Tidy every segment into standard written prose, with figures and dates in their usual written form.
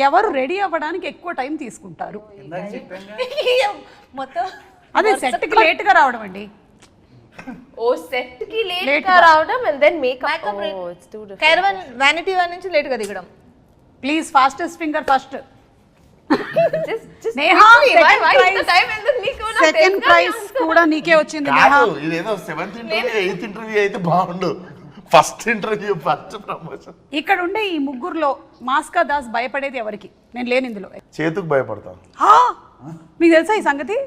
ఎవరు రెడీ అవ్వడానికి ఎక్కువ టైం తీసుకుంటారు? మొత్తం అదే సెట్కి లేట్గా రావడం అండి. ఓ సెట్ కి లేట్ గా రావడం and then makeup. It's too different. Caravan vanity van నుంచి లేట్ గా దిగడం. Please fastest finger first. Just Neha second second prize కూడా నీకే వచ్చింది నేహా. కాదు ఇదేదో 7th ఇంటర్వ్యూ 8th ఇంటర్వ్యూ అయితే బాగుండు. First interview first promotion. ఇక్కడ ఉండే ఈ ముగ్గురులో మాస్కా దాస్ భయపడేది ఎవరికి? నేను లేను ఇందులో. చేతుకు భయపడతాను. మీకు తెలుసా ఈ సంగతి?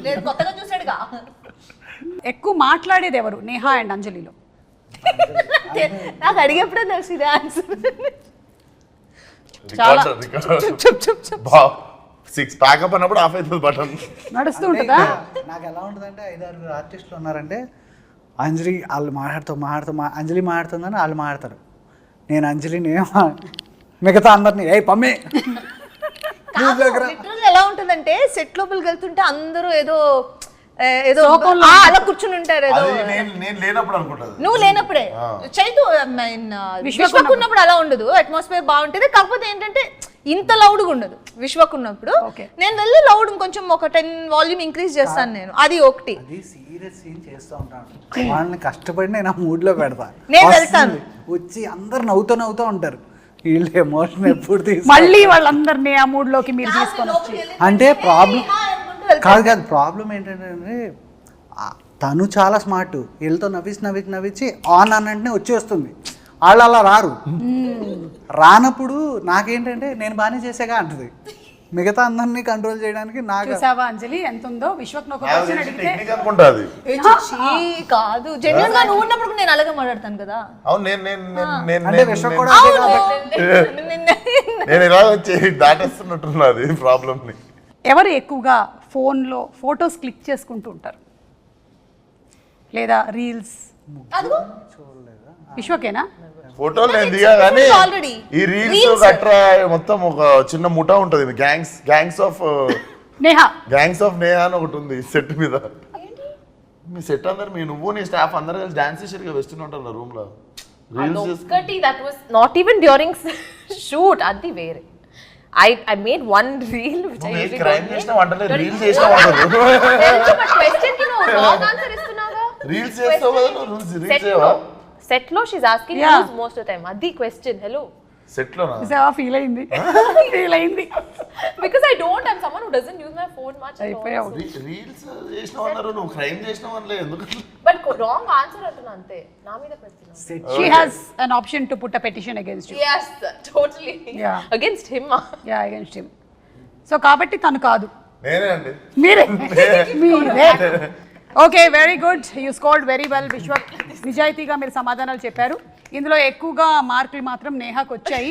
లేదు కొత్తగా చూసాడుగా. ఎక్కువ మాట్లాడేది ఎవరు నేహా అండ్ అంజలిలో? నాకు అడిగేప్పుడే తెలిసింది ఆన్సర్. చాలా. సిక్స్ ప్యాకప్ అన్నప్పుడు ఆఫ్ అవుతుంది బటన్. నడుస్తూ ఉంటుందా? నాకు ఎలా ఉంటుందంటే 5-6 ఆర్టిస్టులు ఉన్నారంటే అంజలి వాళ్ళు అంజలి మాట్లాడుతుందని వాళ్ళు మాట్లాడతారు. నేను అంజలిని మిగతా అందరినీ ఏ పమ్మే. ఎలా ఉంటుందంటే సెట్ లోపలికి వెళ్తుంటే అందరూ ఏదో అలా కూర్చుని ఉంటారు. ఏదో నేను లేనప్పుడు అనుకుంటాను. నువ్వు లేనప్పుడే చైతు విశ్వక్ ఉన్నప్పుడు అలా ఉండదు. అట్మాస్ఫియర్ బాగుంటుంది. కాకపోతే ఏంటంటే ఇంత లౌడ్గా ఉండదు విశ్వక్ ఉన్నప్పుడు. నేను వెళ్ళి లౌడ్ కొంచెం ఒక 10 వాల్యూమ్ ఇంక్రీజ్ చేస్తాను నేను. అది ఒకటి. అది సీరియస్ సీన్ చేస్తూ ఉంటాను. వాళ్ళని కష్టపడి నేను ఆ మూడ్ లో పెడతా. నేను వెళ్తాను వచ్చి అందరు నవ్వుతూ ఉంటారు. వీళ్ళు ఎమోషన్ ఎప్పుడు మళ్ళీ వాళ్ళందరినీ ఆ మూడ్ లోకి మీరు తీసుకొని వచ్చి అంటే ప్రాబ్లం కాదు ప్రాబ్లం ఏంటంటే తను చాలా స్మార్ట్. వీళ్ళతో నవ్వించి ఆన్ అన్నంటే వచ్చేస్తుంది. వాళ్ళు అలా రారు. రానప్పుడు నాకేంటంటే నేను బాగానే చేసాగా అంటది. మిగతా అందరినీ కంట్రోల్ చేయడానికి నాకు చూసావా అంజలి ఎంత ఉందో? విశ్వక్ ఒక క్వశ్చన్ అడిగితే కాదు జెన్యూన్ గా నువ్వు ఉన్నప్పుడు నేను అలాగే మాట్లాడతాను కదా. అవును అంటే విశ్వక్ కూడా నేను ఇలా వచ్చి దాటేస్తున్నట్టున్నది ప్రాబ్లమ్ ని. ఎవరు ఎక్కువగా ఫోన్లో ఫొటోస్ క్లిక్ చేసుకుంటూ ఉంటారు లేదా రీల్స్? విశ్వకేనా? ఫోటోలు నేను దిగా కానీ ఈ రీల్స్ గట్రా మొత్తం ఒక చిన్న ముఠా ఉంటది. గ్యాంగ్స్ ఆఫ్ నేహా అని ఒకటి ఉంది సెట్ మీద. మీ సెట్ అందరు నువ్వు నీ స్టాఫ్ అందరు కలిసి డాన్స్ చేసేట్టుగా వెస్టర్న్ ఉంటారు రూమ్ లో. Reels that was not even during shoot. అది వేరే. I made one reel which I usually crime చేసిన వంటలే రీల్స్ చేసిన వంటలు. but question కి నువ్వు wrong answer ఇస్తున్నావుగా. రీల్స్ చేస్తావు కదా నువ్వు. రీల్స్ చేయవా? సెట్ లో she's asking you most of the time. అది question. hello సెట్ లోనా? చూసావా ఫీల్ అయింది. because I don't. I'm someone who doesn't use my phone much at all. Reels చేసినావు అన్నారు, నువ్వు క్రైమ్ చేసినావు అనలే ఎందుకు? but wrong answer అంటున్నా అంతే. నా మీద పెడుతున్నా. She has an option to put a petition against you. yes totally. Yeah. against him. yeah against him. So కాబట్టి తను కాదు నేనే అండి. మీరే. Okay very good. You scored very well Vishwak. నిజాయితీగా మీరు సమాధానాలు చెప్పారు. ఇందులో ఎక్కువగా మార్కులు మాత్రం నేహాకు వచ్చాయి.